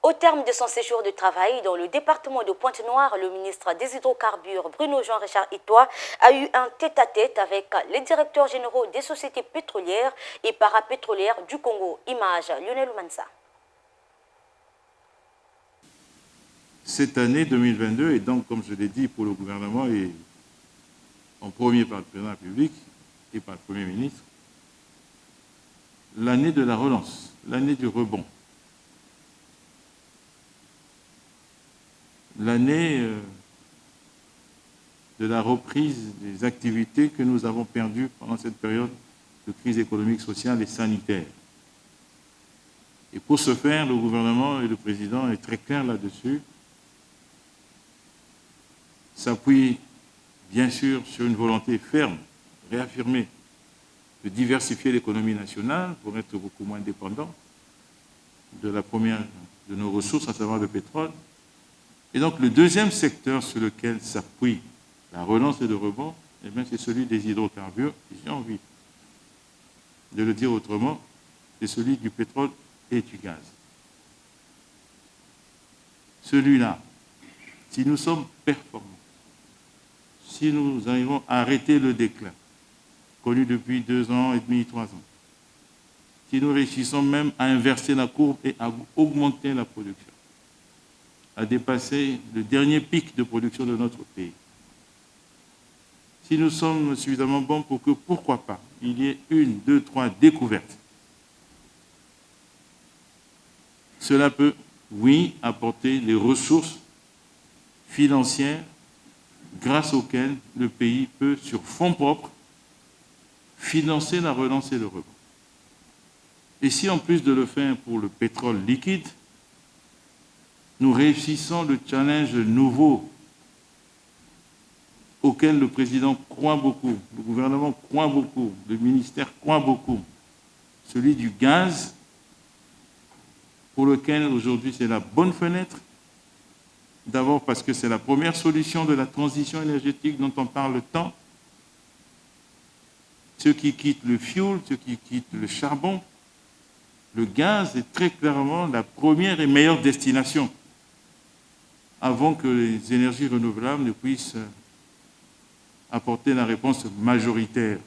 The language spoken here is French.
Au terme de son séjour de travail dans le département de Pointe-Noire, le ministre des Hydrocarbures, Bruno Jean-Richard Itoie, a eu un tête-à-tête avec les directeurs généraux des sociétés pétrolières et parapétrolières du Congo. Image Lionel Mansa. Cette année 2022 est donc, comme je l'ai dit, pour le gouvernement et en premier par le président de la République et par le Premier ministre, l'année de la relance, l'année du rebond, l'année de la reprise des activités que nous avons perdues pendant cette période de crise économique, sociale et sanitaire. Et pour ce faire, le gouvernement et le président est très clair là-dessus, s'appuie bien sûr sur une volonté ferme, réaffirmée, de diversifier l'économie nationale pour être beaucoup moins dépendant de la première de nos ressources, à savoir le pétrole. Et donc le deuxième secteur sur lequel s'appuie la relance et le rebond, eh bien, c'est celui des hydrocarbures. J'ai envie de le dire autrement, c'est celui du pétrole et du gaz. Celui-là, si nous sommes performants, si nous arrivons à arrêter le déclin, connu depuis 2 ans et demi, 3 ans, si nous réussissons même à inverser la courbe et à augmenter la production, à dépasser le dernier pic de production de notre pays, si nous sommes suffisamment bons pour que, pourquoi pas, il y ait 1, 2, 3 découvertes, cela peut, oui, apporter les ressources financières grâce auxquelles le pays peut, sur fonds propres, financer la relance et le rebond. Et si en plus de le faire pour le pétrole liquide, nous réussissons le challenge nouveau auquel le président croit beaucoup, le gouvernement croit beaucoup, le ministère croit beaucoup, celui du gaz, pour lequel aujourd'hui c'est la bonne fenêtre, d'abord parce que c'est la première solution de la transition énergétique dont on parle tant. Ceux qui quittent le fioul, ceux qui quittent le charbon, le gaz est très clairement la première et meilleure destination avant que les énergies renouvelables ne puissent apporter la réponse majoritaire